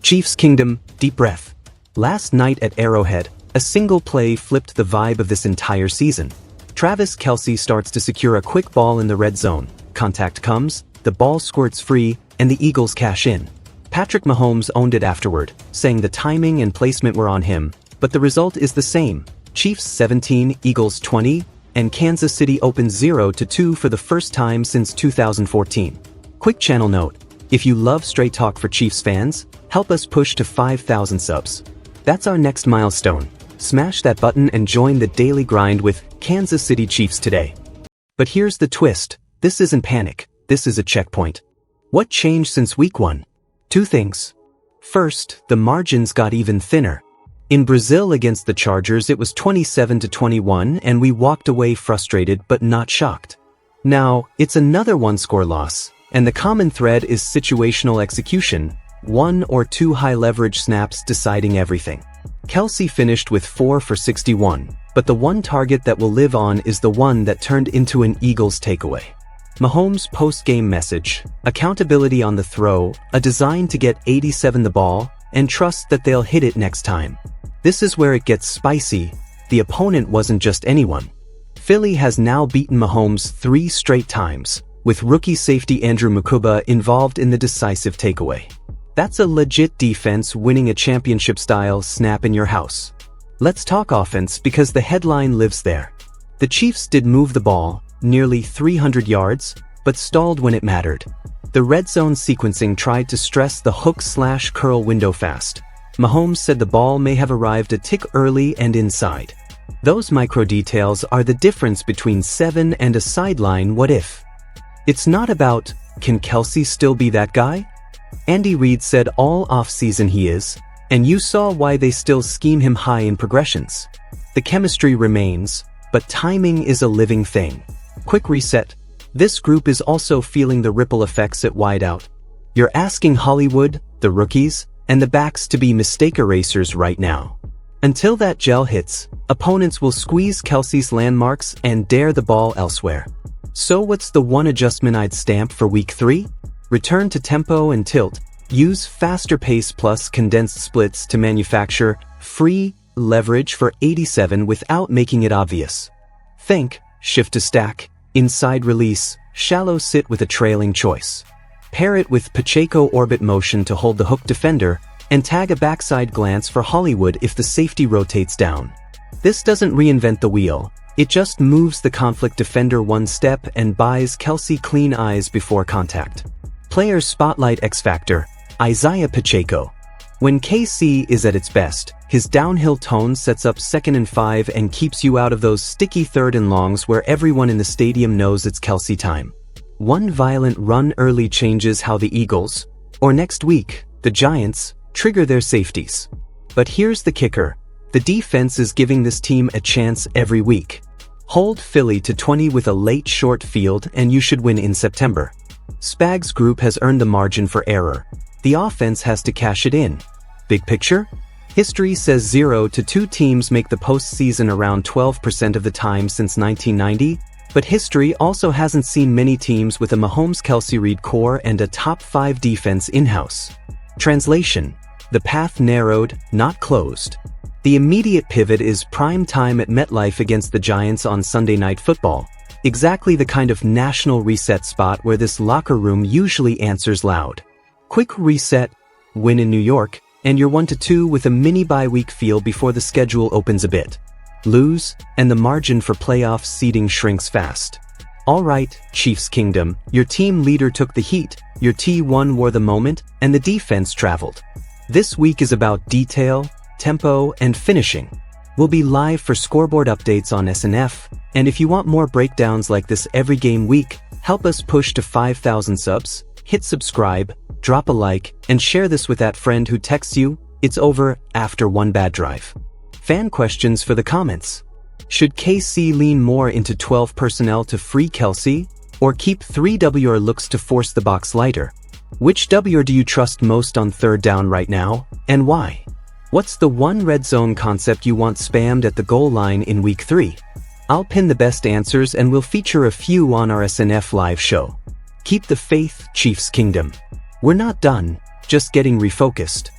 Chiefs Kingdom, deep breath. Last night at Arrowhead, a single play flipped the vibe of this entire season. Travis Kelce starts to secure a quick ball in the red zone. Contact comes, the ball squirts free, and the Eagles cash in. Patrick Mahomes owned it afterward, saying the timing and placement were on him, but the result is the same. Chiefs 17, Eagles 20, and Kansas City opens 0-2 for the first time since 2014. Quick channel note, if you love straight talk for Chiefs fans, help us push to 5,000 subs. That's our next milestone. Smash that button and join the daily grind with Kansas City Chiefs today. But here's the twist, this isn't panic, this is a checkpoint. What changed since week 1? Two things. First, the margins got even thinner. In Brazil against the Chargers it was 27-21 and we walked away frustrated but not shocked. Now, it's another one-score loss, and the common thread is situational execution, 1 or 2 high-leverage snaps deciding everything. Kelce finished with 4 for 61, but the one target that will live on is the one that turned into an Eagles takeaway. Mahomes' post-game message, accountability on the throw, a design to get 87 the ball, and trust that they'll hit it next time. This is where it gets spicy. The opponent wasn't just anyone. Philly has now beaten Mahomes 3 straight times, with rookie safety Andrew Mukuba involved in the decisive takeaway. That's a legit defense winning a championship-style snap in your house. Let's talk offense because the headline lives there. The Chiefs did move the ball, nearly 300 yards, but stalled when it mattered. The red zone sequencing tried to stress the hook/curl window fast. Mahomes said the ball may have arrived a tick early and inside. Those micro details are the difference between 7 and a sideline what if. It's not about, can Kelce still be that guy? Andy Reid said all offseason he is, and you saw why they still scheme him high in progressions. The chemistry remains, but timing is a living thing. Quick reset. This group is also feeling the ripple effects at wideout. You're asking Hollywood, the rookies, and the backs to be mistake erasers right now. Until that gel hits, opponents will squeeze Kelce's landmarks and dare the ball elsewhere. So what's the one adjustment I'd stamp for week 3? Return to tempo and tilt. Use faster pace plus condensed splits to manufacture free leverage for 87 without making it obvious. Think, shift to stack, inside release, shallow sit with a trailing choice. Pair it with Pacheco orbit motion to hold the hook defender, and tag a backside glance for Hollywood if the safety rotates down. This doesn't reinvent the wheel, it just moves the conflict defender one step and buys Kelce clean eyes before contact. Player Spotlight X Factor, Isaiah Pacheco. When KC is at its best, his downhill tone sets up 2nd and 5 and keeps you out of those sticky 3rd and longs where everyone in the stadium knows it's Kelce time. One violent run early changes how the Eagles, or next week, the Giants, trigger their safeties. But here's the kicker. The defense is giving this team a chance every week. Hold Philly to 20 with a late short field and you should win in September. Spags Group has earned the margin for error. The offense has to cash it in. Big picture? History says 0-2 teams make the postseason around 12% of the time since 1990, but history also hasn't seen many teams with a Mahomes-Kelce Reid core and a top 5 defense in-house. Translation: the path narrowed, not closed. The immediate pivot is prime time at MetLife against the Giants on Sunday Night Football. Exactly the kind of national reset spot where this locker room usually answers loud. Quick reset, win in New York, and you're 1-2 with a mini bye-week feel before the schedule opens a bit. Lose, and the margin for playoff seeding shrinks fast. Alright, Chiefs Kingdom, your team leader took the heat, your T1 wore the moment, and the defense traveled. This week is about detail, tempo, and finishing. We'll be live for scoreboard updates on SNF, and if you want more breakdowns like this every game week, help us push to 5,000 subs, hit subscribe, drop a like, and share this with that friend who texts you, it's over, after one bad drive. Fan questions for the comments. Should KC lean more into 12 personnel to free Kelce, or keep 3 WR looks to force the box lighter? Which WR do you trust most on 3rd down right now, and why? What's the one red zone concept you want spammed at the goal line in week 3? I'll pin the best answers and we'll feature a few on our SNF live show. Keep the faith, Chiefs Kingdom. We're not done, just getting refocused.